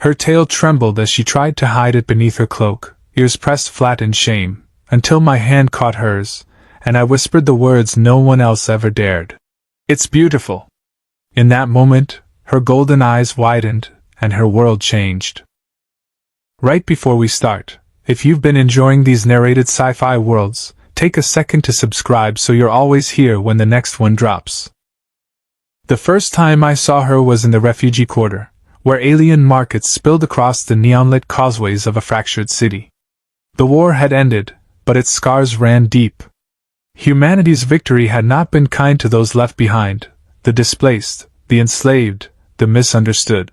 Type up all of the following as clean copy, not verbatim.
Her tail trembled as she tried to hide it beneath her cloak, ears pressed flat in shame, until my hand caught hers, and I whispered the words no one else ever dared. "It's beautiful." In that moment, her golden eyes widened, and her world changed. Right before we start, if you've been enjoying these narrated sci-fi worlds, take a second to subscribe so you're always here when the next one drops. The first time I saw her was in the refugee quarter, where alien markets spilled across the neon-lit causeways of a fractured city. The war had ended, but its scars ran deep. Humanity's victory had not been kind to those left behind, the displaced, the enslaved, the misunderstood.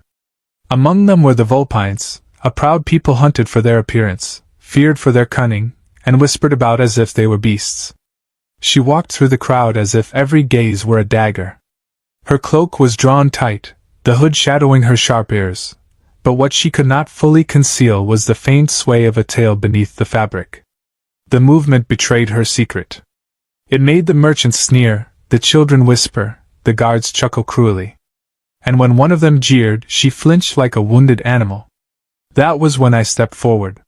Among them were the Vulpines, a proud people hunted for their appearance, feared for their cunning, and whispered about as if they were beasts. She walked through the crowd as if every gaze were a dagger. Her cloak was drawn tight, the hood shadowing her sharp ears, but what she could not fully conceal was the faint sway of a tail beneath the fabric. The movement betrayed her secret. It made the merchants sneer, the children whisper, the guards chuckle cruelly. And when one of them jeered, she flinched like a wounded animal. That was when I stepped forward.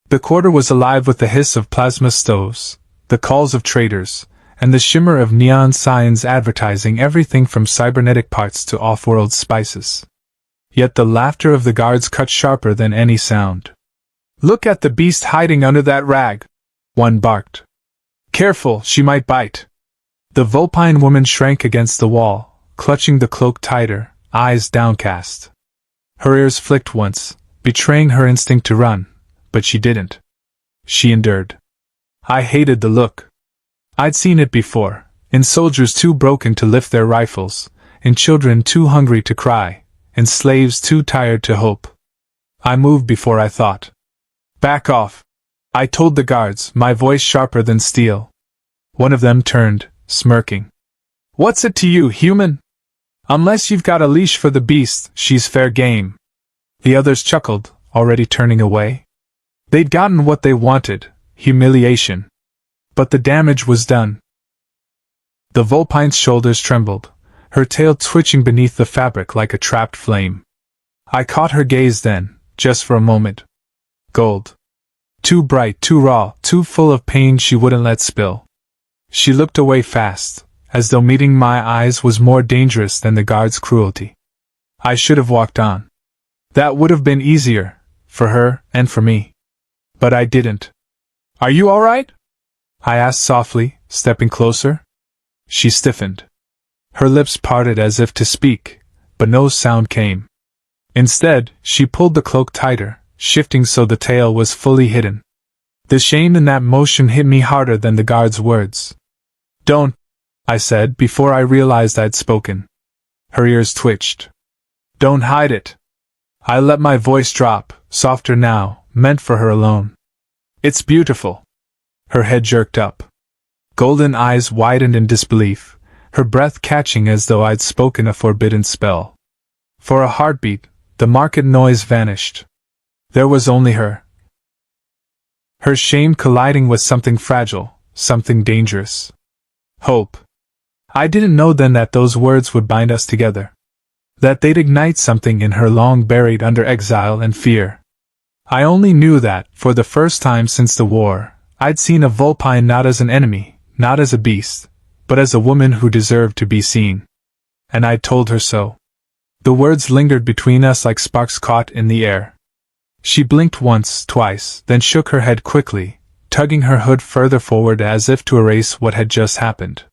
The quarter was alive with the hiss of plasma stoves, the calls of traders, and the shimmer of neon signs advertising everything from cybernetic parts to off-world spices. Yet the laughter of the guards cut sharper than any sound. "Look at the beast hiding under that rag," one barked. "Careful, she might bite." The Vulpine woman shrank against the wall, clutching the cloak tighter, eyes downcast. Her ears flicked once, betraying her instinct to run, but she didn't. She endured. I hated the look. I'd seen it before, in soldiers too broken to lift their rifles, in children too hungry to cry, in slaves too tired to hope. I moved before I thought. "Back off," I told the guards, my voice sharper than steel. One of them turned, smirking. "What's it to you, human? Unless you've got a leash for the beast, she's fair game." The others chuckled, already turning away. They'd gotten what they wanted, humiliation. But the damage was done. The Vulpine's shoulders trembled, her tail twitching beneath the fabric like a trapped flame. I caught her gaze then, just for a moment. Gold. Too bright, too raw, too full of pain she wouldn't let spill. She looked away fast, as though meeting my eyes was more dangerous than the guard's cruelty. I should have walked on. That would have been easier, for her and for me. But I didn't. "Are you all right?" I asked softly, stepping closer. She stiffened. Her lips parted as if to speak, but no sound came. Instead, she pulled the cloak tighter, shifting so the tail was fully hidden. The shame in that motion hit me harder than the guard's words. "Don't," I said before I realized I'd spoken. Her ears twitched. "Don't hide it." I let my voice drop, softer now, meant for her alone. "It's beautiful." Her head jerked up. Golden eyes widened in disbelief, her breath catching as though I'd spoken a forbidden spell. For a heartbeat, the market noise vanished. There was only her. Her shame colliding with something fragile, something dangerous. Hope. I didn't know then that those words would bind us together. That they'd ignite something in her long buried under exile and fear. I only knew that, for the first time since the war, I'd seen a Vulpine not as an enemy, not as a beast, but as a woman who deserved to be seen. And I'd told her so. The words lingered between us like sparks caught in the air. She blinked once, twice, then shook her head quickly, tugging her hood further forward as if to erase what had just happened.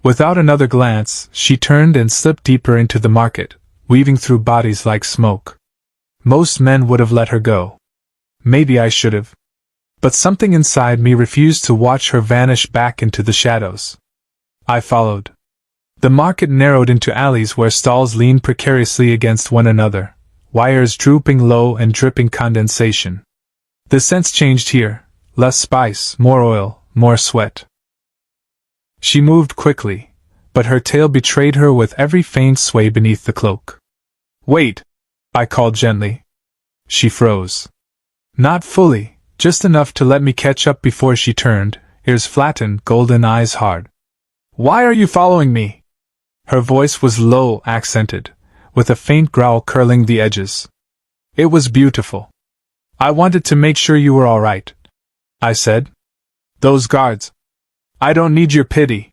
Without another glance, she turned and slipped deeper into the market, weaving through bodies like smoke. Most men would have let her go. Maybe I should have. But something inside me refused to watch her vanish back into the shadows. I followed. The market narrowed into alleys where stalls leaned precariously against one another, wires drooping low and dripping condensation. The scents changed here, less spice, more oil, more sweat. She moved quickly, but her tail betrayed her with every faint sway beneath the cloak. "Wait!" I called gently. She froze. Not fully, just enough to let me catch up before she turned, ears flattened, golden eyes hard. "Why are you following me?" Her voice was low, accented, with a faint growl curling the edges. It was beautiful. I wanted to make sure you were all right, I said. Those guards. I don't need your pity.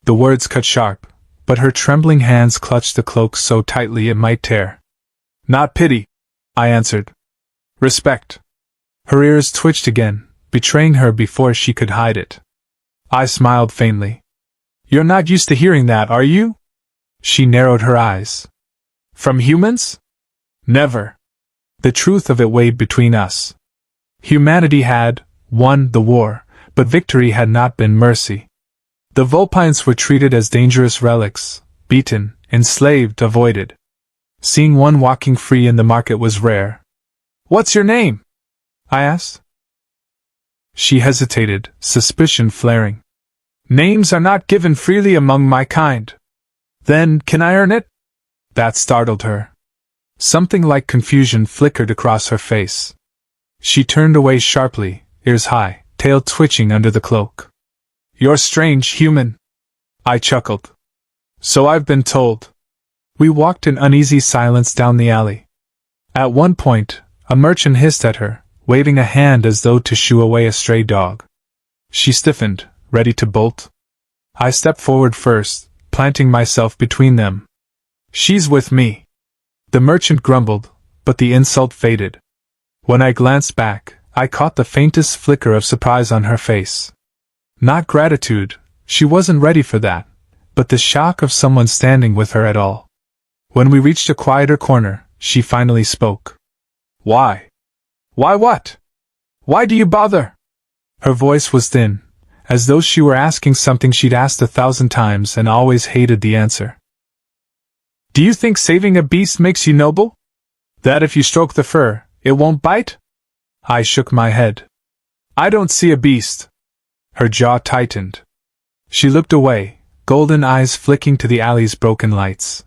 The words cut sharp, but her trembling hands clutched the cloak so tightly it might tear. Not pity, I answered. Respect. Her ears twitched again, betraying her before she could hide it. I smiled faintly. You're not used to hearing that, are you? She narrowed her eyes. From humans? Never. The truth of it weighed between us. Humanity had won the war, but victory had not been mercy. The Vulpines were treated as dangerous relics, beaten, enslaved, avoided. Seeing one walking free in the market was rare. What's your name? I asked. She hesitated, suspicion flaring. Names are not given freely among my kind. Then, can I earn it? That startled her. Something like confusion flickered across her face. She turned away sharply, ears high, tail twitching under the cloak. You're strange, human. I chuckled. So I've been told. We walked in uneasy silence down the alley. At one point, a merchant hissed at her, waving a hand as though to shoo away a stray dog. She stiffened, ready to bolt. I stepped forward first, planting myself between them. She's with me. The merchant grumbled, but the insult faded. When I glanced back, I caught the faintest flicker of surprise on her face. Not gratitude, she wasn't ready for that, but the shock of someone standing with her at all. When we reached a quieter corner, she finally spoke. Why? Why what? Why do you bother? Her voice was thin, as though she were asking something she'd asked 1,000 times and always hated the answer. Do you think saving a beast makes you noble? That if you stroke the fur, it won't bite? I shook my head. I don't see a beast. Her jaw tightened. She looked away, golden eyes flicking to the alley's broken lights.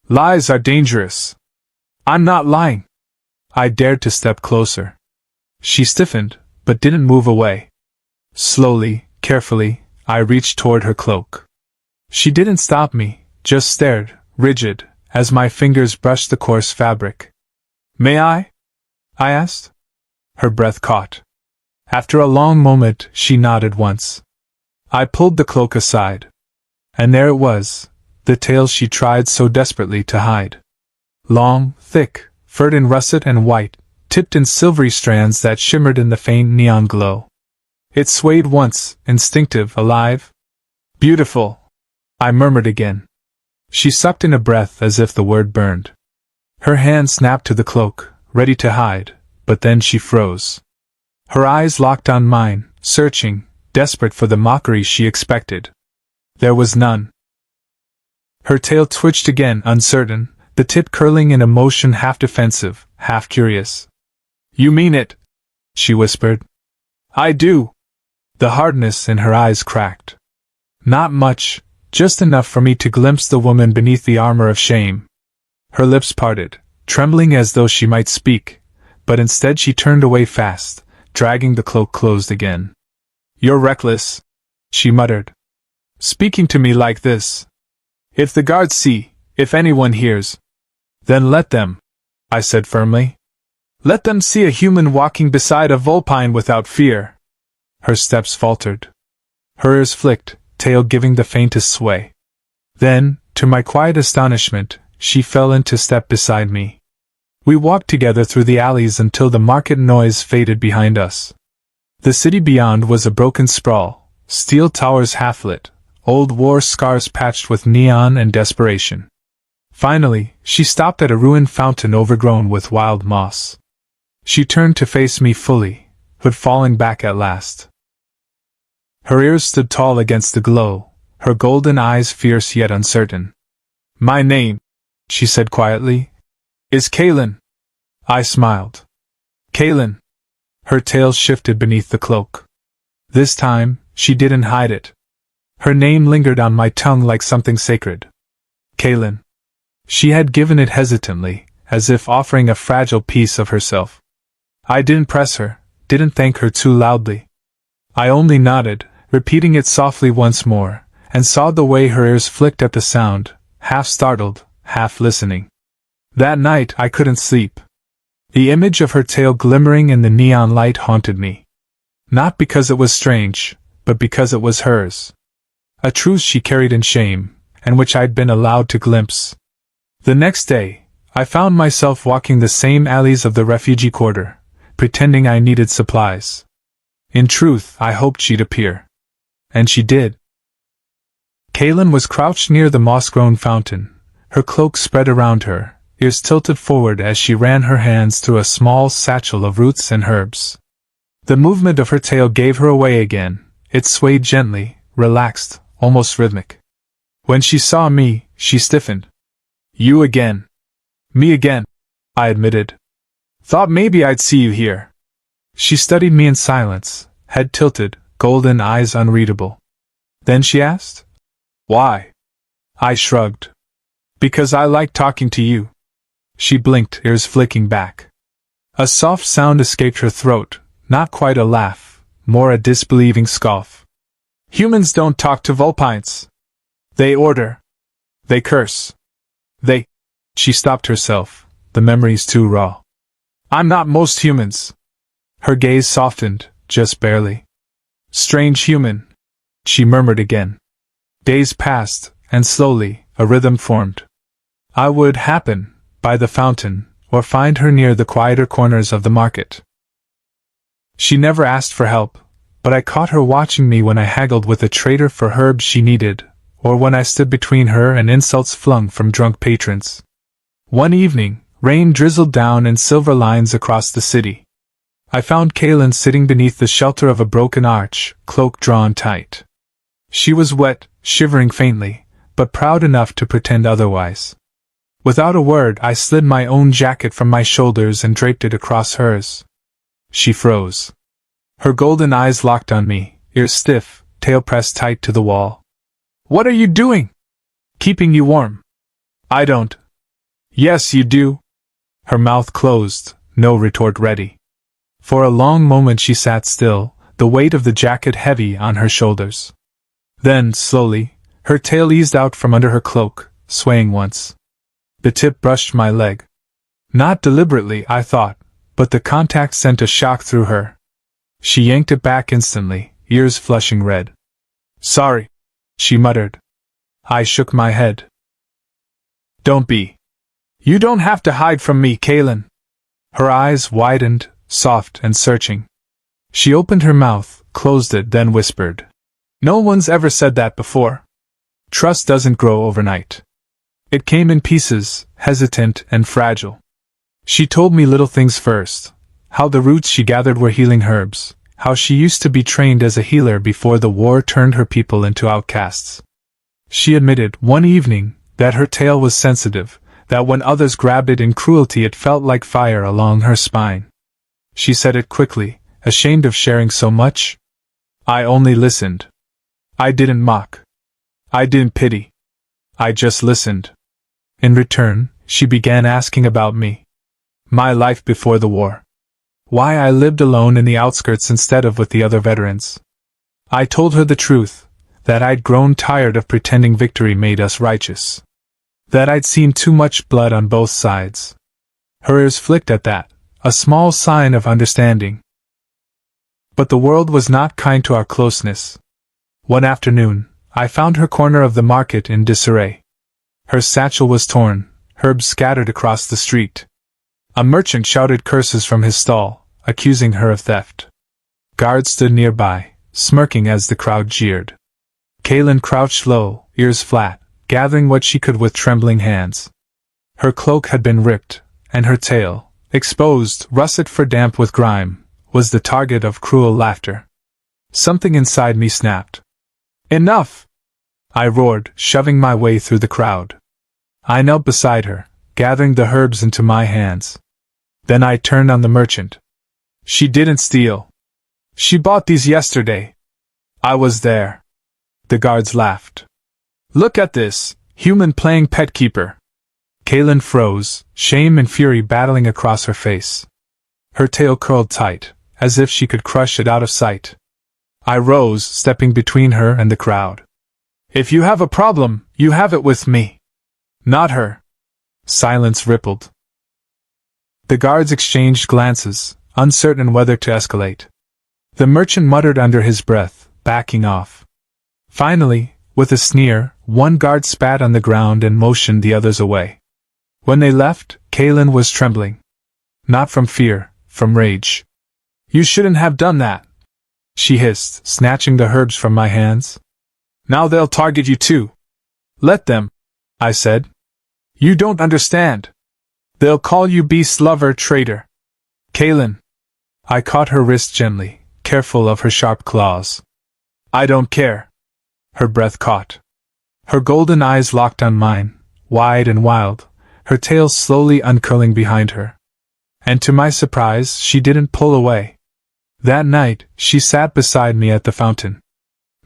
Lies are dangerous. I'm not lying. I dared to step closer. She stiffened, but didn't move away. Slowly, carefully, I reached toward her cloak. She didn't stop me, just stared, rigid, as my fingers brushed the coarse fabric. May I? I asked. Her breath caught. After a long moment, she nodded once. I pulled the cloak aside. And there it was, the tail she tried so desperately to hide. Long, thick, furred in russet and white, tipped in silvery strands that shimmered in the faint neon glow. It swayed once, instinctive, alive. Beautiful, I murmured again. She sucked in a breath as if the word burned. Her hand snapped to the cloak, ready to hide, but then she froze. Her eyes locked on mine, searching, desperate for the mockery she expected. There was none. Her tail twitched again, uncertain, the tip curling in a motion half defensive, half curious. You mean it? She whispered. I do. The hardness in her eyes cracked. Not much, just enough for me to glimpse the woman beneath the armor of shame. Her lips parted, trembling as though she might speak, but instead she turned away fast, dragging the cloak closed again. You're reckless, she muttered. Speaking to me like this. If the guards see, if anyone hears, then let them, I said firmly. Let them see a human walking beside a vulpine without fear. Her steps faltered. Her ears flicked, tail giving the faintest sway. Then, to my quiet astonishment, she fell into step beside me. We walked together through the alleys until the market noise faded behind us. The city beyond was a broken sprawl, steel towers half-lit, old war scars patched with neon and desperation. Finally, she stopped at a ruined fountain overgrown with wild moss. She turned to face me fully, hood falling back at last. Her ears stood tall against the glow, her golden eyes fierce yet uncertain. My name, she said quietly, is Kaelin. I smiled. Kaelin. Her tail shifted beneath the cloak. This time, she didn't hide it. Her name lingered on my tongue like something sacred. Kaelin. She had given it hesitantly, as if offering a fragile piece of herself. I didn't press her, didn't thank her too loudly. I only nodded, repeating it softly once more, and saw the way her ears flicked at the sound, half startled, half listening. That night I couldn't sleep. The image of her tail glimmering in the neon light haunted me. Not because it was strange, but because it was hers. A truth she carried in shame, and which I'd been allowed to glimpse. The next day, I found myself walking the same alleys of the refugee quarter, pretending I needed supplies. In truth, I hoped she'd appear. And she did. Kaylin was crouched near the moss-grown fountain, her cloak spread around her, ears tilted forward as she ran her hands through a small satchel of roots and herbs. The movement of her tail gave her away again. It swayed gently, relaxed, almost rhythmic. When she saw me, she stiffened. "You again." "Me again," I admitted. "Thought maybe I'd see you here." She studied me in silence, head tilted, golden eyes unreadable. Then she asked, "Why?" I shrugged. "Because I like talking to you." She blinked, ears flicking back. A soft sound escaped her throat, not quite a laugh, more a disbelieving scoff. "Humans don't talk to vulpines. They order. They curse. They—" She stopped herself, the memories too raw. "I'm not most humans." Her gaze softened, just barely. "Strange human," she murmured again. Days passed, and slowly, a rhythm formed. I would happen by the fountain, or find her near the quieter corners of the market. She never asked for help, but I caught her watching me when I haggled with a trader for herbs she needed, or when I stood between her and insults flung from drunk patrons. One evening, rain drizzled down in silver lines across the city. I found Kaylin sitting beneath the shelter of a broken arch, cloak drawn tight. She was wet, shivering faintly, but proud enough to pretend otherwise. Without a word, I slid my own jacket from my shoulders and draped it across hers. She froze. Her golden eyes locked on me, ears stiff, tail pressed tight to the wall. "What are you doing?" "Keeping you warm." "I don't." "Yes, you do." Her mouth closed, no retort ready. For a long moment she sat still, the weight of the jacket heavy on her shoulders. Then, slowly, her tail eased out from under her cloak, swaying once. The tip brushed my leg. Not deliberately, I thought, but the contact sent a shock through her. She yanked it back instantly, ears flushing red. "Sorry," she muttered. I shook my head. "Don't be. You don't have to hide from me, Kaylin." Her eyes widened, soft and searching. She opened her mouth, closed it, then whispered, "No one's ever said that before. Trust doesn't grow overnight." It came in pieces, hesitant and fragile. She told me little things first, how the roots she gathered were healing herbs, how she used to be trained as a healer before the war turned her people into outcasts. She admitted, one evening, that her tail was sensitive, that when others grabbed it in cruelty it felt like fire along her spine. She said it quickly, ashamed of sharing so much. I only listened. I didn't mock. I didn't pity. I just listened. In return, she began asking about me. My life before the war. Why I lived alone in the outskirts instead of with the other veterans. I told her the truth, that I'd grown tired of pretending victory made us righteous. That I'd seen too much blood on both sides. Her ears flicked at that, a small sign of understanding. But the world was not kind to our closeness. One afternoon, I found her corner of the market in disarray. Her satchel was torn, herbs scattered across the street. A merchant shouted curses from his stall, accusing her of theft. Guards stood nearby, smirking as the crowd jeered. Kaylin crouched low, ears flat, gathering what she could with trembling hands. Her cloak had been ripped, and her tail, exposed, russet for damp with grime, was the target of cruel laughter. Something inside me snapped. "Enough!" I roared, shoving my way through the crowd. I knelt beside her, gathering the herbs into my hands. Then I turned on the merchant. "She didn't steal. She bought these yesterday. I was there." The guards laughed. "Look at this, human playing pet keeper." Kaylin froze, shame and fury battling across her face. Her tail curled tight, as if she could crush it out of sight. I rose, stepping between her and the crowd. "If you have a problem, you have it with me. Not her." Silence rippled. The guards exchanged glances, uncertain whether to escalate. The merchant muttered under his breath, backing off. Finally, with a sneer, one guard spat on the ground and motioned the others away. When they left, Kaylin was trembling. Not from fear, from rage. "You shouldn't have done that," she hissed, snatching the herbs from my hands. "Now they'll target you too." "Let them," I said. "You don't understand. They'll call you beast lover, traitor." "Kaylin." I caught her wrist gently, careful of her sharp claws. "I don't care." Her breath caught. Her golden eyes locked on mine, wide and wild, her tail slowly uncurling behind her. And to my surprise, she didn't pull away. That night, she sat beside me at the fountain.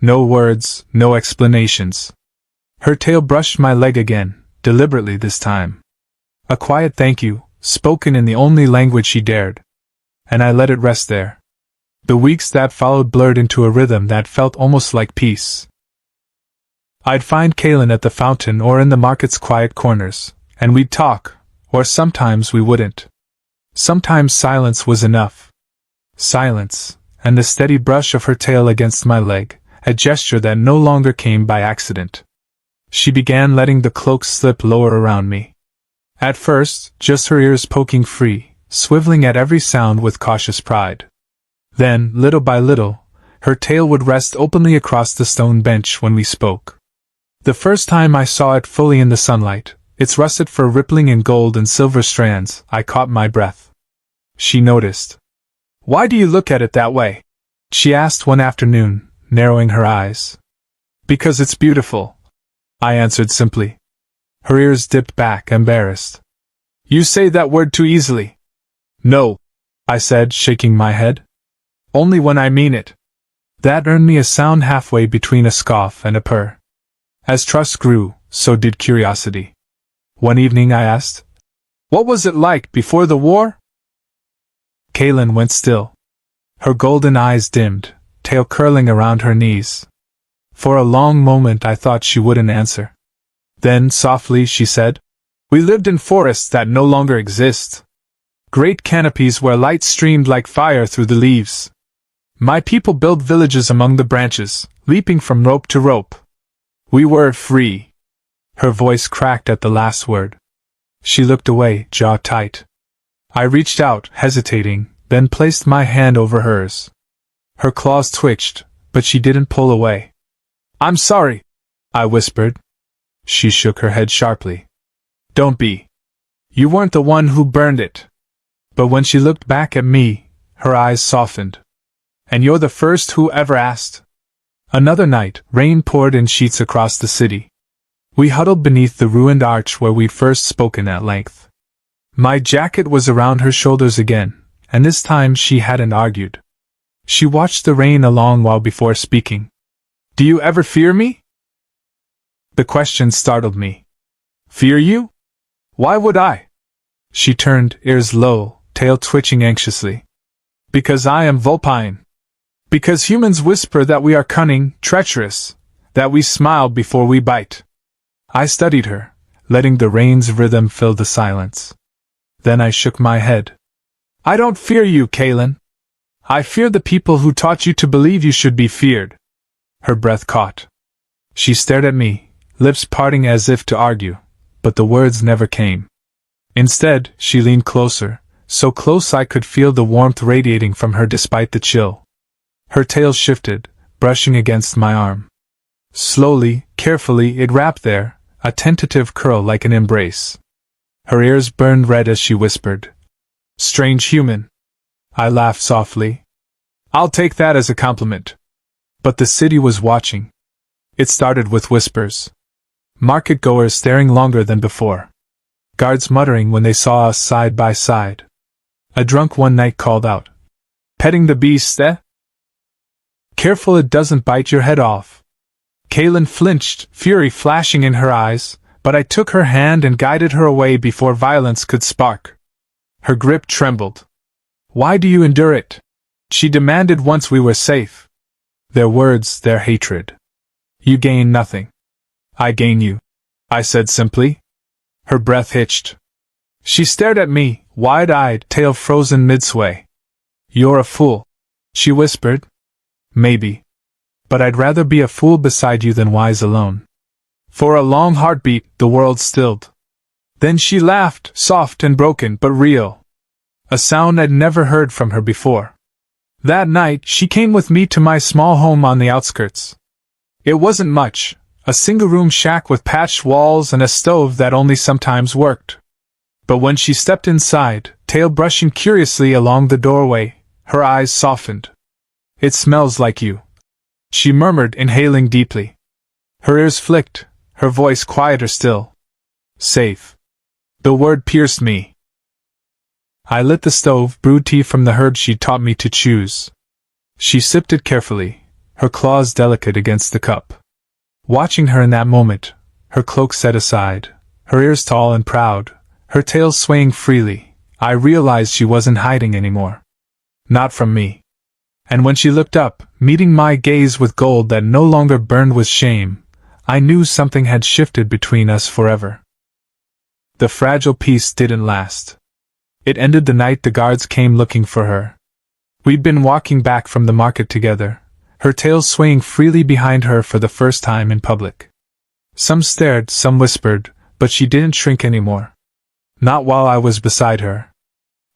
No words, no explanations. Her tail brushed my leg again, deliberately this time. A quiet thank you, spoken in the only language she dared. And I let it rest there. The weeks that followed blurred into a rhythm that felt almost like peace. I'd find Kaylin at the fountain or in the market's quiet corners, and we'd talk, or sometimes we wouldn't. Sometimes silence was enough. Silence, and the steady brush of her tail against my leg, a gesture that no longer came by accident. She began letting the cloak slip lower around me. At first, just her ears poking free, swiveling at every sound with cautious pride. Then, little by little, her tail would rest openly across the stone bench when we spoke. The first time I saw it fully in the sunlight, its russet fur rippling in gold and silver strands, I caught my breath. She noticed. "Why do you look at it that way?" she asked one afternoon, narrowing her eyes. "Because it's beautiful," I answered simply. Her ears dipped back, embarrassed. "You say that word too easily." "No," I said, shaking my head. "Only when I mean it." That earned me a sound halfway between a scoff and a purr. As trust grew, so did curiosity. One evening I asked, "What was it like before the war?" Kaylin went still. Her golden eyes dimmed, tail curling around her knees. For a long moment I thought she wouldn't answer. Then, softly, she said, "We lived in forests that no longer exist. Great canopies where light streamed like fire through the leaves. My people built villages among the branches, leaping from rope to rope. We were free." Her voice cracked at the last word. She looked away, jaw tight. I reached out, hesitating, then placed my hand over hers. Her claws twitched, but she didn't pull away. "I'm sorry," I whispered. She shook her head sharply. "Don't be. You weren't the one who burned it." But when she looked back at me, her eyes softened. "And you're the first who ever asked." Another night, rain poured in sheets across the city. We huddled beneath the ruined arch where we'd first spoken at length. My jacket was around her shoulders again, and this time she hadn't argued. She watched the rain a long while before speaking. "Do you ever fear me?" The question startled me. "Fear you? Why would I?" She turned, ears low, tail twitching anxiously. "Because I am Vulpine. Because humans whisper that we are cunning, treacherous, that we smile before we bite." I studied her, letting the rain's rhythm fill the silence. Then I shook my head. "I don't fear you, Kaylin. I fear the people who taught you to believe you should be feared." Her breath caught. She stared at me, lips parting as if to argue, but the words never came. Instead, she leaned closer, so close I could feel the warmth radiating from her despite the chill. Her tail shifted, brushing against my arm. Slowly, carefully, it wrapped there, a tentative curl like an embrace. Her ears burned red as she whispered, "Strange human." I laughed softly. "I'll take that as a compliment." But the city was watching. It started with whispers. Market-goers staring longer than before. Guards muttering when they saw us side by side. A drunk one night called out, "Petting the beast, eh? Careful it doesn't bite your head off." Kaylin flinched, fury flashing in her eyes, but I took her hand and guided her away before violence could spark. Her grip trembled. "Why do you endure it?" she demanded once we were safe. Their words, their hatred. "You gain nothing. I gain you," I said simply. Her breath hitched. She stared at me, wide-eyed, tail frozen mid-sway. "You're a fool," she whispered. "Maybe. But I'd rather be a fool beside you than wise alone." For a long heartbeat, the world stilled. Then she laughed, soft and broken but real. A sound I'd never heard from her before. That night, she came with me to my small home on the outskirts. It wasn't much, a single-room shack with patched walls and a stove that only sometimes worked. But when she stepped inside, tail brushing curiously along the doorway, her eyes softened. "It smells like you," she murmured, inhaling deeply. Her ears flicked, her voice quieter still. "Safe." The word pierced me. I lit the stove, brewed tea from the herbs she taught me to choose. She sipped it carefully, her claws delicate against the cup. Watching her in that moment, her cloak set aside, her ears tall and proud, her tail swaying freely, I realized she wasn't hiding anymore. Not from me. And when she looked up, meeting my gaze with gold that no longer burned with shame, I knew something had shifted between us forever. The fragile peace didn't last. It ended the night the guards came looking for her. We'd been walking back from the market together, her tail swaying freely behind her for the first time in public. Some stared, some whispered, but she didn't shrink anymore. Not while I was beside her.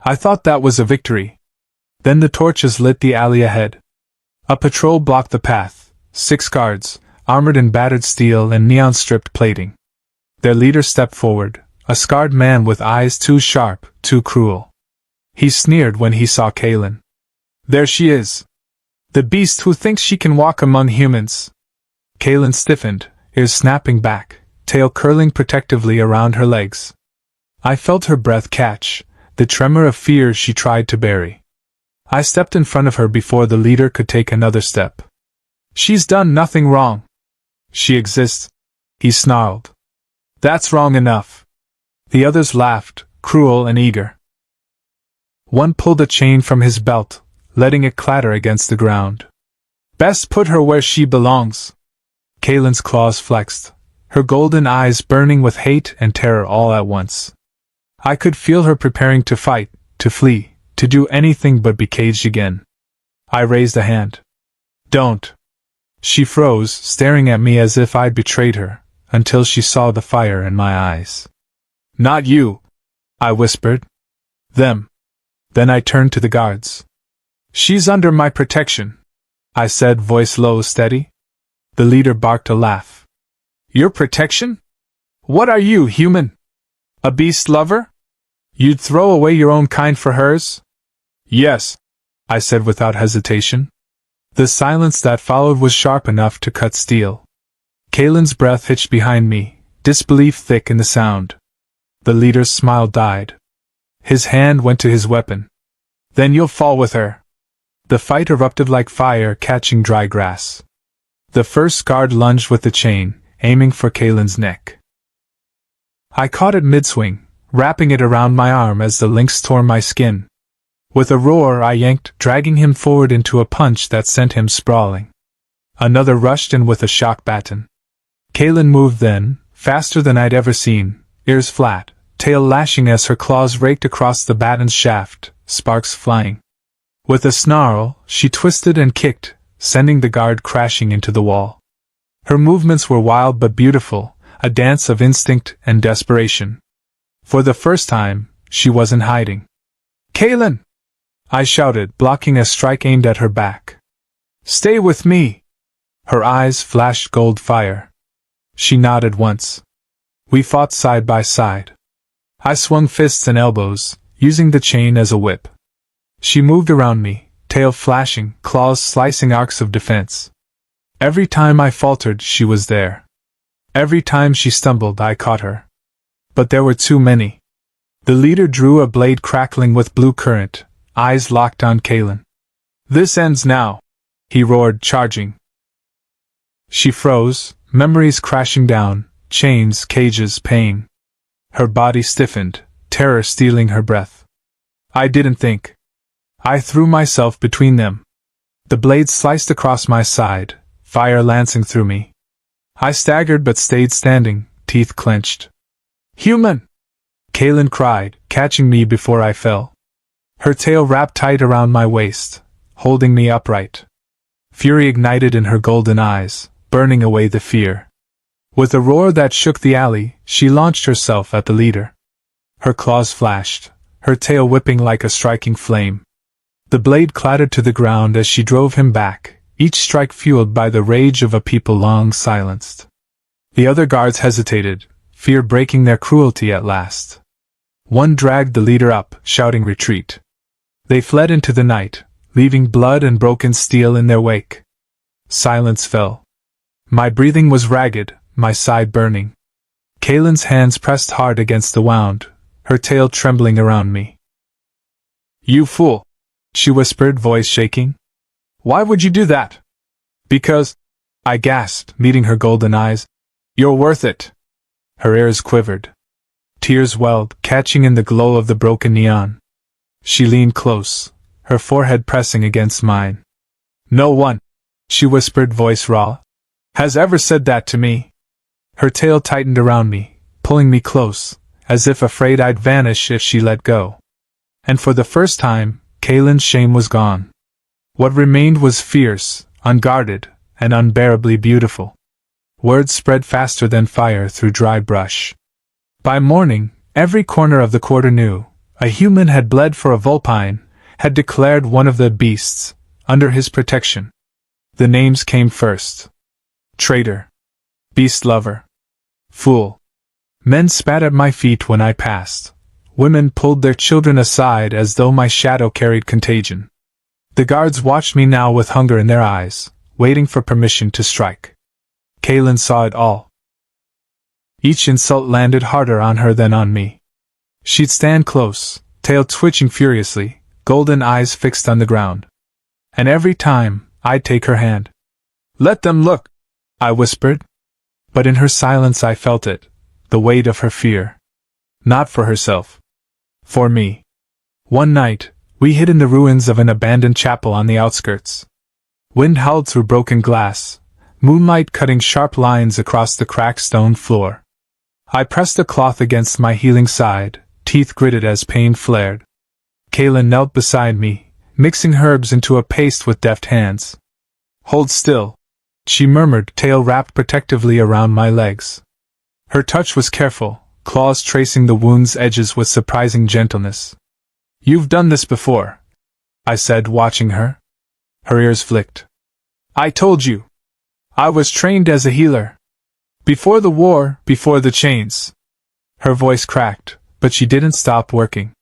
I thought that was a victory. Then the torches lit the alley ahead. A patrol blocked the path, 6 guards, armored in battered steel and neon-stripped plating. Their leader stepped forward, a scarred man with eyes too sharp, too cruel. He sneered when he saw Kaylin. "There she is. The beast who thinks she can walk among humans." Kaylin stiffened, ears snapping back, tail curling protectively around her legs. I felt her breath catch, the tremor of fear she tried to bury. I stepped in front of her before the leader could take another step. "She's done nothing wrong. She exists," he snarled. "That's wrong enough." The others laughed, cruel and eager. One pulled a chain from his belt, letting it clatter against the ground. "Best put her where she belongs." Kaylin's claws flexed, her golden eyes burning with hate and terror all at once. I could feel her preparing to fight, to flee, to do anything but be caged again. I raised a hand. "Don't." She froze, staring at me as if I'd betrayed her, until she saw the fire in my eyes. "Not you," I whispered. "Them." Then I turned to the guards. "She's under my protection," I said, voice low, steady. The leader barked a laugh. "Your protection? What are you, human? A beast lover? You'd throw away your own kind for hers?" "Yes," I said without hesitation. The silence that followed was sharp enough to cut steel. Kaylin's breath hitched behind me, disbelief thick in the sound. The leader's smile died. His hand went to his weapon. "Then you'll fall with her." The fight erupted like fire catching dry grass. The first guard lunged with the chain, aiming for Kaylin's neck. I caught it mid-swing, wrapping it around my arm as the lynx tore my skin. With a roar I yanked, dragging him forward into a punch that sent him sprawling. Another rushed in with a shock baton. Kaylin moved then, faster than I'd ever seen, ears flat, tail lashing as her claws raked across the baton's shaft, sparks flying. With a snarl, she twisted and kicked, sending the guard crashing into the wall. Her movements were wild but beautiful, a dance of instinct and desperation. For the first time, she wasn't hiding. "Kaylin!" I shouted, blocking a strike aimed at her back. "Stay with me!" Her eyes flashed gold fire. She nodded once. We fought side by side. I swung fists and elbows, using the chain as a whip. She moved around me, tail flashing, claws slicing arcs of defense. Every time I faltered, she was there. Every time she stumbled, I caught her. But there were too many. The leader drew a blade crackling with blue current, eyes locked on Kaylin. "This ends now," he roared, charging. She froze, memories crashing down, chains, cages, pain. Her body stiffened, terror stealing her breath. I didn't think. I threw myself between them. The blade sliced across my side, fire lancing through me. I staggered but stayed standing, teeth clenched. "Human!" Kaylin cried, catching me before I fell. Her tail wrapped tight around my waist, holding me upright. Fury ignited in her golden eyes, burning away the fear. With a roar that shook the alley, she launched herself at the leader. Her claws flashed, her tail whipping like a striking flame. The blade clattered to the ground as she drove him back, each strike fueled by the rage of a people long silenced. The other guards hesitated, fear breaking their cruelty at last. One dragged the leader up, shouting retreat. They fled into the night, leaving blood and broken steel in their wake. Silence fell. My breathing was ragged, my side burning. Kaylin's hands pressed hard against the wound, her tail trembling around me. "You fool!" she whispered, voice shaking. "Why would you do that?" "Because," I gasped, meeting her golden eyes, "you're worth it." Her ears quivered. Tears welled, catching in the glow of the broken neon. She leaned close, her forehead pressing against mine. "No one," she whispered, voice raw, "has ever said that to me." Her tail tightened around me, pulling me close, as if afraid I'd vanish if she let go. And for the first time, Kaylin's shame was gone. What remained was fierce, unguarded, and unbearably beautiful. Words spread faster than fire through dry brush. By morning, every corner of the quarter knew, a human had bled for a vulpine, had declared one of the beasts, under his protection. The names came first. Traitor. Beast lover. Fool. Men spat at my feet when I passed. Women pulled their children aside as though my shadow carried contagion. The guards watched me now with hunger in their eyes, waiting for permission to strike. Kaylin saw it all. Each insult landed harder on her than on me. She'd stand close, tail twitching furiously, golden eyes fixed on the ground. And every time, I'd take her hand. "Let them look," I whispered. But in her silence I felt it, the weight of her fear. Not for herself. For me. One night, we hid in the ruins of an abandoned chapel on the outskirts. Wind howled through broken glass, moonlight cutting sharp lines across the cracked stone floor. I pressed a cloth against my healing side, teeth gritted as pain flared. Kaylin knelt beside me, mixing herbs into a paste with deft hands. "Hold still," she murmured, tail wrapped protectively around my legs. Her touch was careful, claws tracing the wound's edges with surprising gentleness. "You've done this before," I said, watching her. Her ears flicked. "I told you. I was trained as a healer. Before the war, before the chains." Her voice cracked, but she didn't stop working.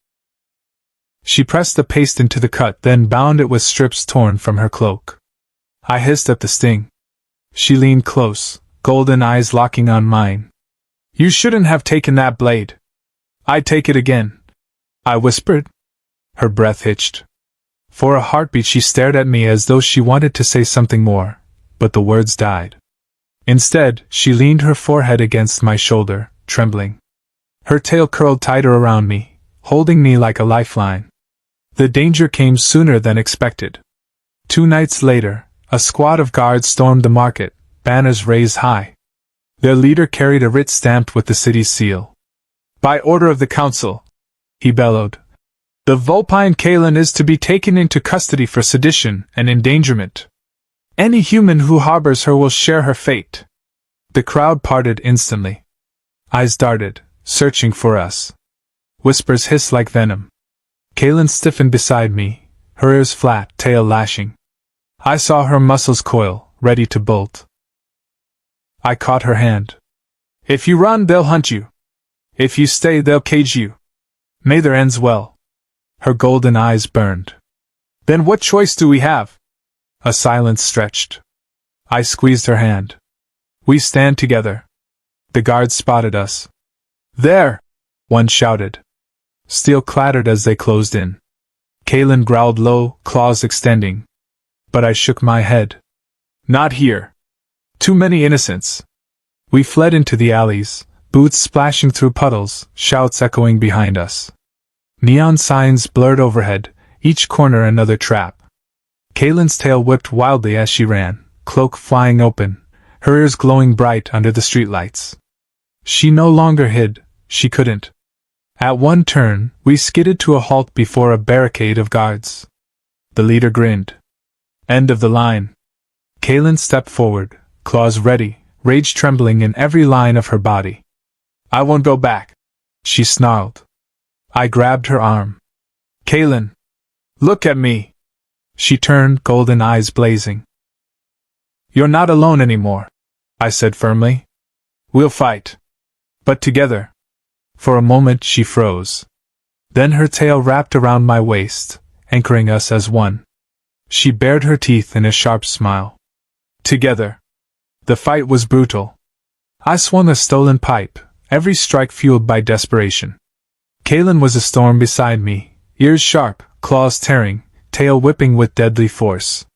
She pressed the paste into the cut, then bound it with strips torn from her cloak. I hissed at the sting. She leaned close, golden eyes locking on mine. "You shouldn't have taken that blade." "I'd take it again," I whispered. Her breath hitched. For a heartbeat she stared at me as though she wanted to say something more, but the words died. Instead, she leaned her forehead against my shoulder, trembling. Her tail curled tighter around me, holding me like a lifeline. The danger came sooner than expected. 2 nights later, a squad of guards stormed the market, banners raised high. Their leader carried a writ stamped with the city's seal. "By order of the council," he bellowed, "the vulpine Kaylin is to be taken into custody for sedition and endangerment. Any human who harbors her will share her fate." The crowd parted instantly. Eyes darted, searching for us. Whispers hissed like venom. Kaylin stiffened beside me, her ears flat, tail lashing. I saw her muscles coil, ready to bolt. I caught her hand. "If you run, they'll hunt you. If you stay, they'll cage you. May their ends well." Her golden eyes burned. "Then what choice do we have?" A silence stretched. I squeezed her hand. "We stand together." The guards spotted us. "There!" one shouted. Steel clattered as they closed in. Kaylin growled low, claws extending. But I shook my head. "Not here. Too many innocents." We fled into the alleys, boots splashing through puddles, shouts echoing behind us. Neon signs blurred overhead, each corner another trap. Kaylin's tail whipped wildly as she ran, cloak flying open, her ears glowing bright under the streetlights. She no longer hid, she couldn't. At one turn, we skidded to a halt before a barricade of guards. The leader grinned. End of the line. Kaylin stepped forward, claws ready, rage trembling in every line of her body. I won't go back, she snarled. I grabbed her arm. Kaylin, look at me. She turned, golden eyes blazing. You're not alone anymore, I said firmly. We'll fight. But together. For a moment she froze. Then her tail wrapped around my waist, anchoring us as one. She bared her teeth in a sharp smile. Together. The fight was brutal. I swung a stolen pipe, every strike fueled by desperation. Kaylin was a storm beside me, ears sharp, claws tearing, tail whipping with deadly force.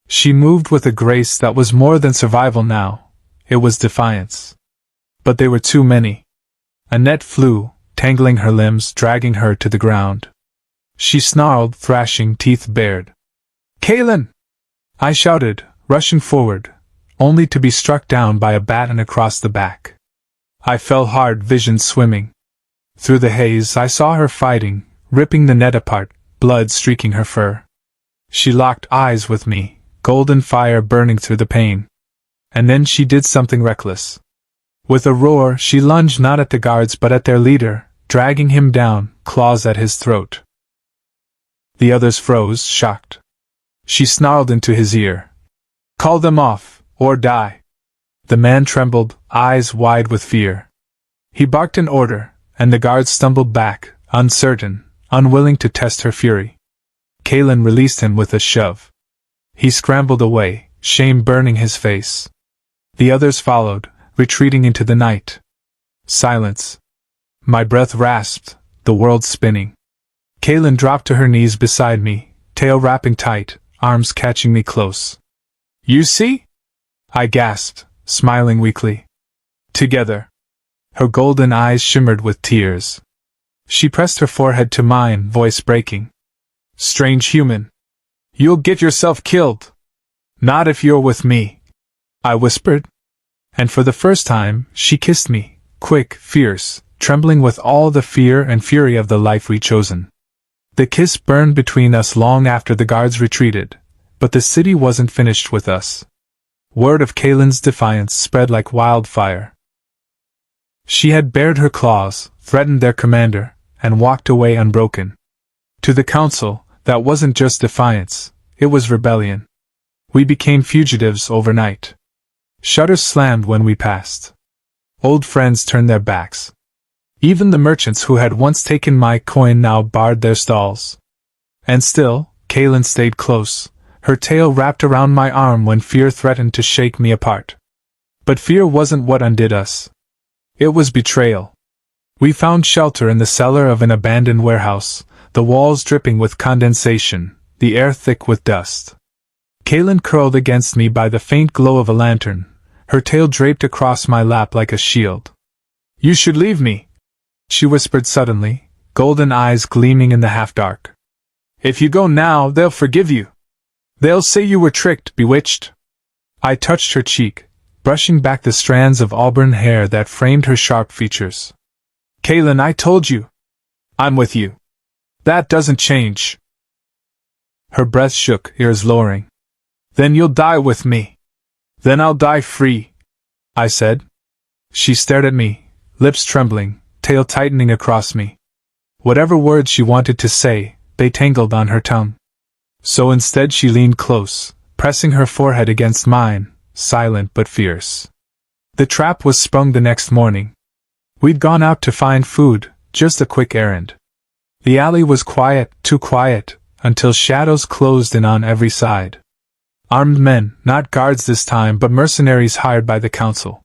She moved with a grace that was more than survival now. It was defiance. But they were too many. A net flew, tangling her limbs, dragging her to the ground. She snarled, thrashing, teeth bared. Kaylin! I shouted, rushing forward, only to be struck down by a baton across the back. I fell hard, vision swimming. Through the haze I saw her fighting, ripping the net apart, blood streaking her fur. She locked eyes with me, golden fire burning through the pain. And then she did something reckless. With a roar, she lunged not at the guards but at their leader, dragging him down, claws at his throat. The others froze, shocked. She snarled into his ear. Call them off, or die. The man trembled, eyes wide with fear. He barked an order, and the guards stumbled back, uncertain, unwilling to test her fury. Kaylin released him with a shove. He scrambled away, shame burning his face. The others followed, retreating into the night. Silence. My breath rasped, the world spinning. Kaylin dropped to her knees beside me, tail wrapping tight, arms catching me close. You see? I gasped, smiling weakly. Together. Her golden eyes shimmered with tears. She pressed her forehead to mine, voice breaking. Strange human. You'll get yourself killed. Not if you're with me, I whispered. And for the first time, she kissed me, quick, fierce, trembling with all the fear and fury of the life we'd chosen. The kiss burned between us long after the guards retreated, but the city wasn't finished with us. Word of Kaylin's defiance spread like wildfire. She had bared her claws, threatened their commander, and walked away unbroken. To the council, that wasn't just defiance, it was rebellion. We became fugitives overnight. Shutters slammed when we passed. Old friends turned their backs. Even the merchants who had once taken my coin now barred their stalls. And still, Kaylin stayed close, her tail wrapped around my arm when fear threatened to shake me apart. But fear wasn't what undid us. It was betrayal. We found shelter in the cellar of an abandoned warehouse, the walls dripping with condensation, the air thick with dust. Kaylin curled against me by the faint glow of a lantern, her tail draped across my lap like a shield. You should leave me, she whispered suddenly, golden eyes gleaming in the half-dark. If you go now, they'll forgive you. They'll say you were tricked, bewitched. I touched her cheek, brushing back the strands of auburn hair that framed her sharp features. Kaylin, I told you. I'm with you. That doesn't change. Her breath shook, ears lowering. Then you'll die with me. Then I'll die free, I said. She stared at me, lips trembling, tail tightening across me. Whatever words she wanted to say, they tangled on her tongue. So instead she leaned close, pressing her forehead against mine, silent but fierce. The trap was sprung the next morning. We'd gone out to find food, just a quick errand. The alley was quiet, too quiet, until shadows closed in on every side. Armed men, not guards this time but mercenaries hired by the council.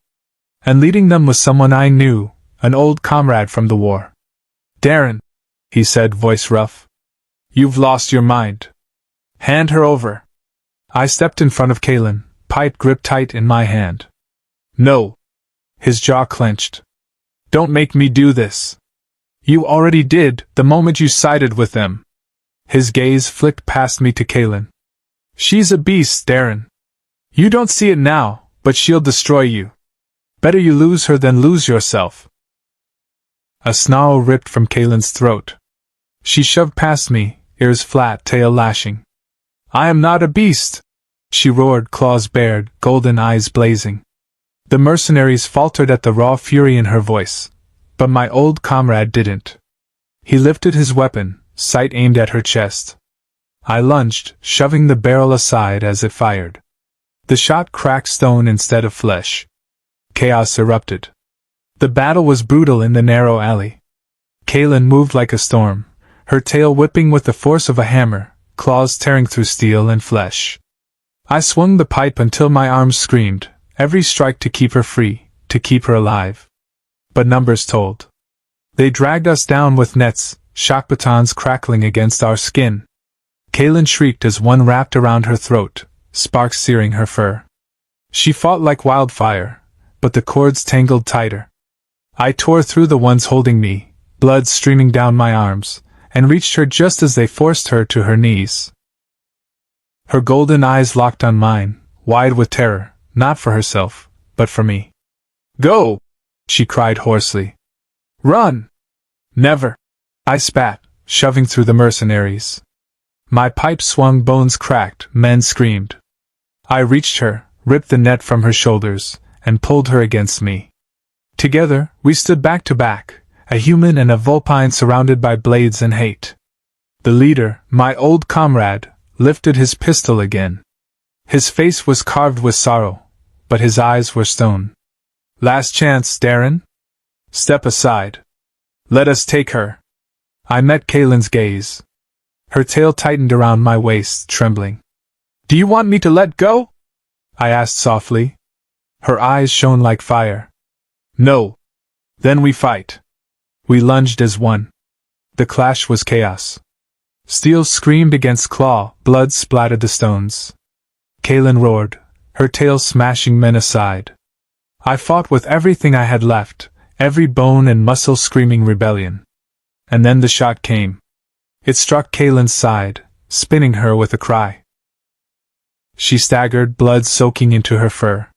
And leading them was someone I knew, an old comrade from the war. Darren, he said, voice rough. You've lost your mind. Hand her over. I stepped in front of Kaylin, pipe gripped tight in my hand. No. His jaw clenched. Don't make me do this. You already did, the moment you sided with them. His gaze flicked past me to Kaylin. She's a beast, Darren. You don't see it now, but she'll destroy you. Better you lose her than lose yourself. A snarl ripped from Kaylin's throat. She shoved past me, ears flat, tail lashing. "I am not a beast!" she roared, claws bared, golden eyes blazing. The mercenaries faltered at the raw fury in her voice, but my old comrade didn't. He lifted his weapon, sight aimed at her chest. I lunged, shoving the barrel aside as it fired. The shot cracked stone instead of flesh. Chaos erupted. The battle was brutal in the narrow alley. Kaylin moved like a storm, her tail whipping with the force of a hammer, claws tearing through steel and flesh. I swung the pipe until my arms screamed, every strike to keep her free, to keep her alive. But numbers told. They dragged us down with nets, shock batons crackling against our skin. Kaylin shrieked as one wrapped around her throat, sparks searing her fur. She fought like wildfire, but the cords tangled tighter. I tore through the ones holding me, blood streaming down my arms, and reached her just as they forced her to her knees. Her golden eyes locked on mine, wide with terror, not for herself, but for me. "Go!" she cried hoarsely. "Run!" "Never!" I spat, shoving through the mercenaries. My pipe swung, bones cracked, men screamed. I reached her, ripped the net from her shoulders, and pulled her against me. Together, we stood back to back, a human and a vulpine surrounded by blades and hate. The leader, my old comrade, lifted his pistol again. His face was carved with sorrow, but his eyes were stone. "Last chance, Darren? Step aside. Let us take her." I met Kaylin's gaze. Her tail tightened around my waist, trembling. "Do you want me to let go?" I asked softly. Her eyes shone like fire. "No." "Then we fight." We lunged as one. The clash was chaos. Steel screamed against claw, blood splattered the stones. Kaylin roared, her tail smashing men aside. I fought with everything I had left, every bone and muscle screaming rebellion. And then the shot came. It struck Kaylin's side, spinning her with a cry. She staggered, blood soaking into her fur.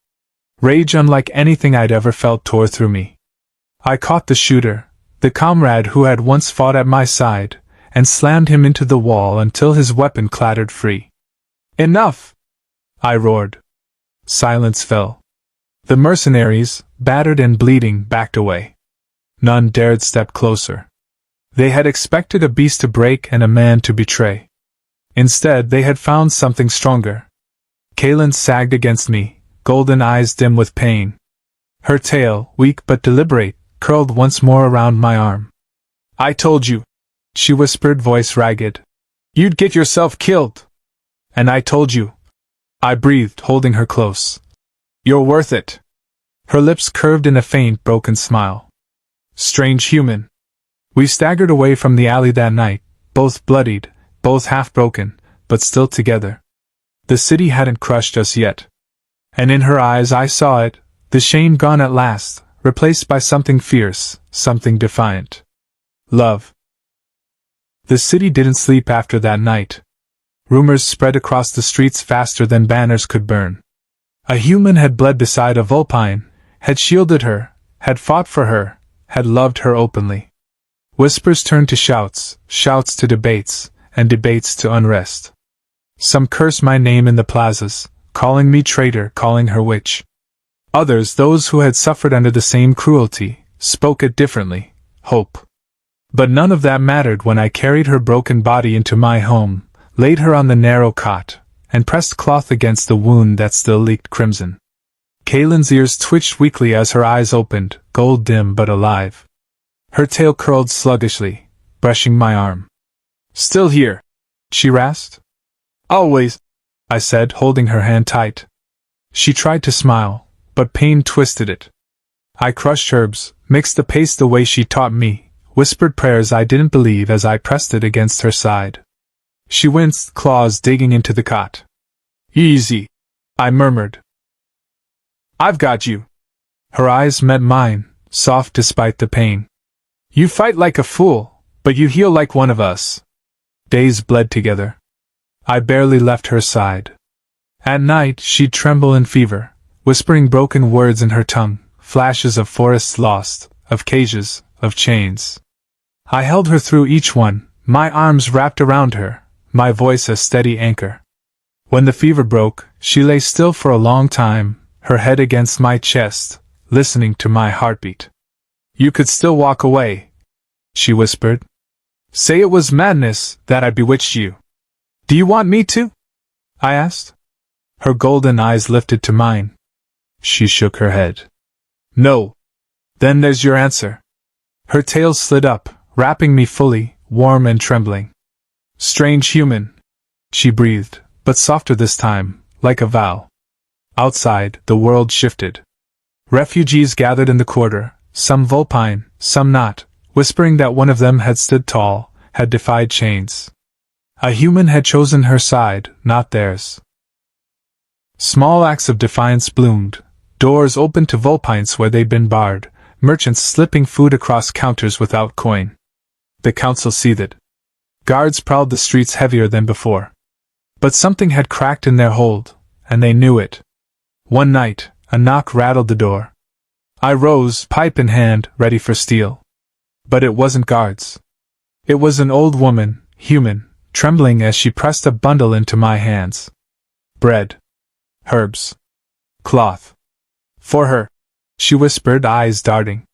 Rage unlike anything I'd ever felt tore through me. I caught the shooter, the comrade who had once fought at my side, and slammed him into the wall until his weapon clattered free. "Enough!" I roared. Silence fell. The mercenaries, battered and bleeding, backed away. None dared step closer. They had expected a beast to break and a man to betray. Instead, they had found something stronger. Kaylin sagged against me, golden eyes dim with pain. Her tail, weak but deliberate, curled once more around my arm. "I told you," she whispered, voice ragged. "You'd get yourself killed." "And I told you," I breathed, holding her close. "You're worth it." Her lips curved in a faint, broken smile. Strange human. We staggered away from the alley that night, both bloodied, both half-broken, but still together. The city hadn't crushed us yet. And in her eyes I saw it, the shame gone at last, replaced by something fierce, something defiant. Love. The city didn't sleep after that night. Rumors spread across the streets faster than banners could burn. A human had bled beside a vulpine, had shielded her, had fought for her, had loved her openly. Whispers turned to shouts, shouts to debates, and debates to unrest. Some cursed my name in the plazas, calling me traitor, calling her witch. Others, those who had suffered under the same cruelty, spoke it differently, hope. But none of that mattered when I carried her broken body into my home, laid her on the narrow cot, and pressed cloth against the wound that still leaked crimson. Kaylin's ears twitched weakly as her eyes opened, gold dim but alive. Her tail curled sluggishly, brushing my arm. "Still here?" she rasped. "Always," I said, holding her hand tight. She tried to smile, but pain twisted it. I crushed herbs, mixed the paste the way she taught me, whispered prayers I didn't believe as I pressed it against her side. She winced, claws digging into the cot. "Easy," I murmured. "I've got you." Her eyes met mine, soft despite the pain. "You fight like a fool, but you heal like one of us." Days bled together. I barely left her side. At night she'd tremble in fever, whispering broken words in her tongue, flashes of forests lost, of cages, of chains. I held her through each one, my arms wrapped around her, my voice a steady anchor. When the fever broke, she lay still for a long time, her head against my chest, listening to my heartbeat. "You could still walk away," she whispered. "Say it was madness, that I bewitched you." "Do you want me to?" I asked. Her golden eyes lifted to mine. She shook her head. "No." "Then there's your answer." Her tail slid up, wrapping me fully, warm and trembling. "Strange human," she breathed, but softer this time, like a vow. Outside, the world shifted. Refugees gathered in the quarter, some vulpine, some not, whispering that one of them had stood tall, had defied chains. A human had chosen her side, not theirs. Small acts of defiance bloomed, doors opened to vulpines where they'd been barred, merchants slipping food across counters without coin. The council seethed. Guards prowled the streets heavier than before. But something had cracked in their hold, and they knew it. One night, a knock rattled the door. I rose, pipe in hand, ready for steel. But it wasn't guards. It was an old woman, human, trembling as she pressed a bundle into my hands. Bread. Herbs. Cloth. For her, she whispered, eyes darting.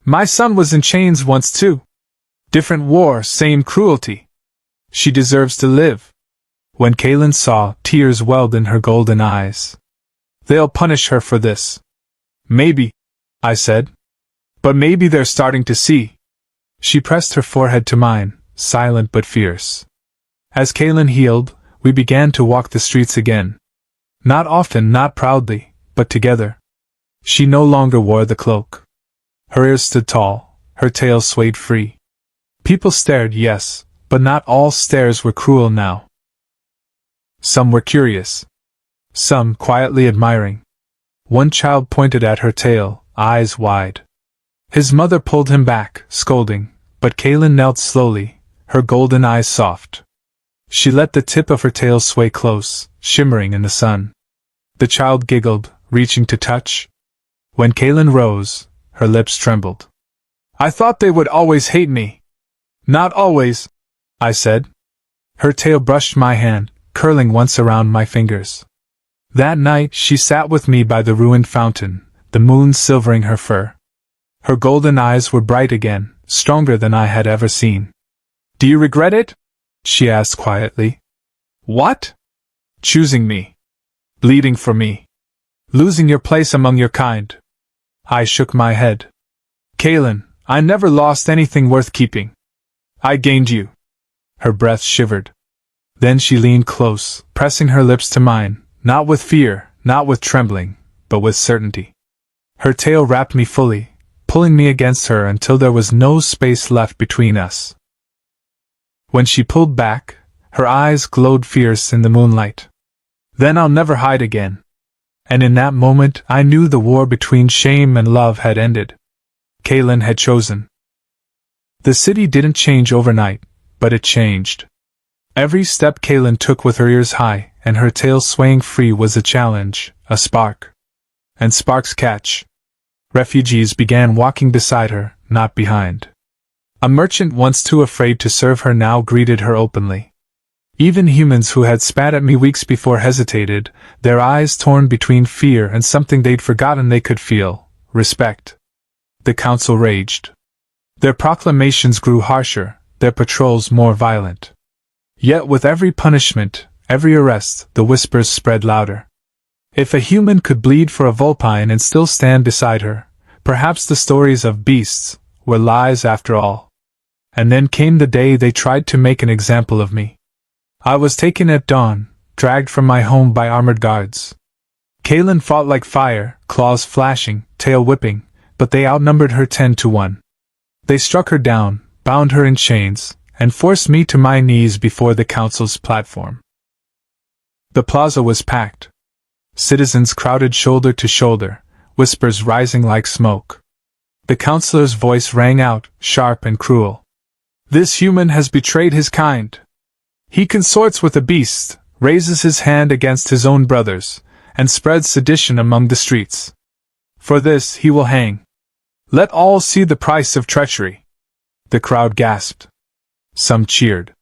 "My son was in chains once too. Different war, same cruelty. She deserves to live." When Kaylin saw, tears welled in her golden eyes. "They'll punish her for this." "Maybe," I said. "But maybe they're starting to see." She pressed her forehead to mine, silent but fierce. As Kaylin healed, we began to walk the streets again. Not often, not proudly, but together. She no longer wore the cloak. Her ears stood tall, her tail swayed free. People stared, yes, but not all stares were cruel now. Some were curious. Some quietly admiring. One child pointed at her tail, eyes wide. His mother pulled him back, scolding, but Kaylin knelt slowly, her golden eyes soft. She let the tip of her tail sway close, shimmering in the sun. The child giggled, reaching to touch. When Kaylin rose, her lips trembled. "I thought they would always hate me." "Not always," I said. Her tail brushed my hand, curling once around my fingers. That night she sat with me by the ruined fountain, the moon silvering her fur. Her golden eyes were bright again, stronger than I had ever seen. "Do you regret it?" she asked quietly. "What?" "Choosing me. Bleeding for me. Losing your place among your kind." I shook my head. "Kaylin, I never lost anything worth keeping. I gained you." Her breath shivered. Then she leaned close, pressing her lips to mine, not with fear, not with trembling, but with certainty. Her tail wrapped me fully, pulling me against her until there was no space left between us. When she pulled back, her eyes glowed fierce in the moonlight. "Then I'll never hide again." And in that moment I knew the war between shame and love had ended. Kaylin had chosen. The city didn't change overnight, but it changed. Every step Kaylin took with her ears high and her tail swaying free was a challenge, a spark. And sparks catch. Refugees began walking beside her, not behind. A merchant once too afraid to serve her now greeted her openly. Even humans who had spat at me weeks before hesitated, their eyes torn between fear and something they'd forgotten they could feel, respect. The council raged. Their proclamations grew harsher, their patrols more violent. Yet with every punishment, every arrest, the whispers spread louder. If a human could bleed for a vulpine and still stand beside her, perhaps the stories of beasts were lies after all. And then came the day they tried to make an example of me. I was taken at dawn, dragged from my home by armored guards. Kaylin fought like fire, claws flashing, tail whipping, but they outnumbered her 10-1. They struck her down, bound her in chains, and forced me to my knees before the council's platform. The plaza was packed. Citizens crowded shoulder to shoulder, whispers rising like smoke. The councilor's voice rang out, sharp and cruel. "This human has betrayed his kind. He consorts with a beast, raises his hand against his own brothers, and spreads sedition among the streets. For this he will hang. Let all see the price of treachery. The crowd gasped. Some cheered.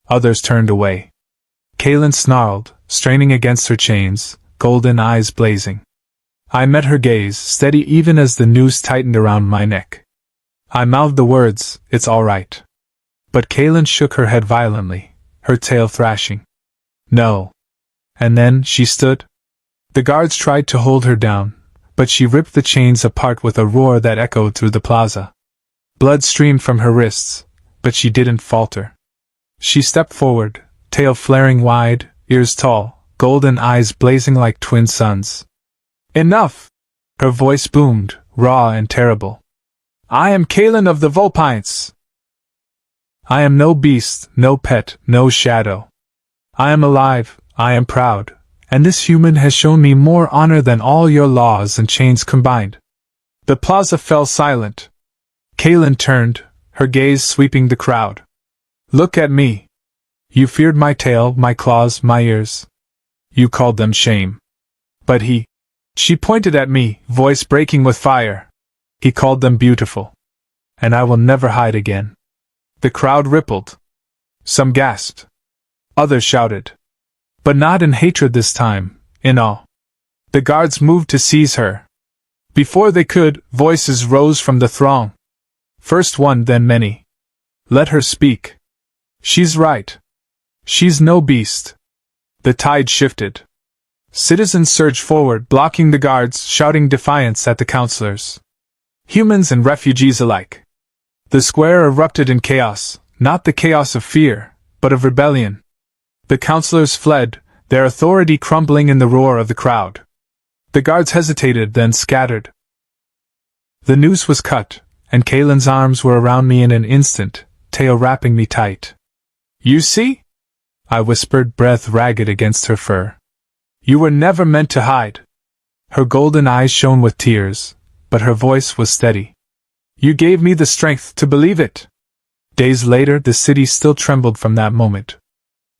Others turned away. Kaelin snarled, straining against her chains, golden eyes blazing. I met her gaze, steady even as the noose tightened around my neck. I mouthed the words, "It's all right." But Kaelin shook her head violently, her tail thrashing. "No." And then she stood. The guards tried to hold her down, but she ripped the chains apart with a roar that echoed through the plaza. Blood streamed from her wrists, but she didn't falter. She stepped forward, tail flaring wide, ears tall, golden eyes blazing like twin suns. "Enough!" Her voice boomed, raw and terrible. "I am Kaelin of the Vulpines. I am no beast, no pet, no shadow. I am alive, I am proud, and this human has shown me more honor than all your laws and chains combined." The plaza fell silent. Kaelin turned, her gaze sweeping the crowd. "Look at me. You feared my tail, my claws, my ears. You called them shame. But he—" She pointed at me, voice breaking with fire. "He called them beautiful. And I will never hide again." The crowd rippled. Some gasped. Others shouted. But not in hatred this time, in awe. The guards moved to seize her. Before they could, voices rose from the throng. First one, then many. "Let her speak. She's right. She's no beast." The tide shifted. Citizens surged forward, blocking the guards, shouting defiance at the counselors. Humans and refugees alike. The square erupted in chaos, not the chaos of fear, but of rebellion. The counselors fled, their authority crumbling in the roar of the crowd. The guards hesitated, then scattered. The noose was cut, and Kaelin's arms were around me in an instant, tail wrapping me tight. "You see?" I whispered, breath ragged against her fur. "You were never meant to hide." Her golden eyes shone with tears, but her voice was steady. "You gave me the strength to believe it." Days later, the city still trembled from that moment.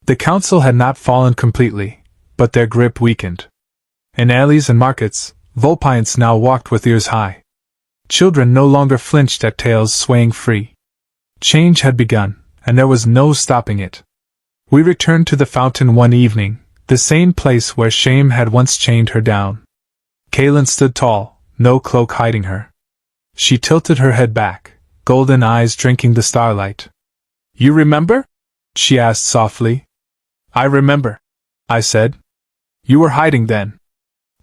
The council had not fallen completely, but their grip weakened. In alleys and markets, Vulpines now walked with ears high. Children no longer flinched at tails swaying free. Change had begun, and there was no stopping it. We returned to the fountain one evening, the same place where shame had once chained her down. Kaelin stood tall, no cloak hiding her. She tilted her head back, golden eyes drinking the starlight. "You remember?" she asked softly. "I remember," I said. "You were hiding then."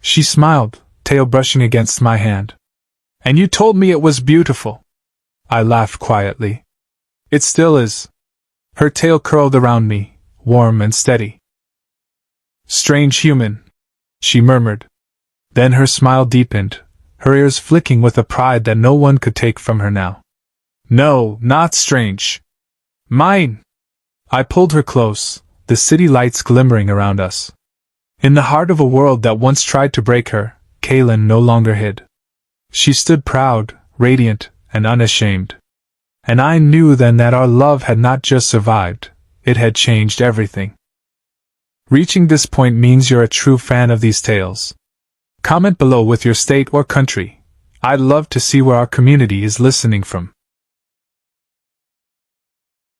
She smiled, tail brushing against my hand. "And you told me it was beautiful." I laughed quietly. "It still is." Her tail curled around me, warm and steady. "Strange human," she murmured. Then her smile deepened, her ears flicking with a pride that no one could take from her now. "No, not strange. Mine." I pulled her close, the city lights glimmering around us. In the heart of a world that once tried to break her, Kaelin no longer hid. She stood proud, radiant, and unashamed. And I knew then that our love had not just survived, it had changed everything. Reaching this point means you're a true fan of these tales. Comment below with your state or country. I'd love to see where our community is listening from.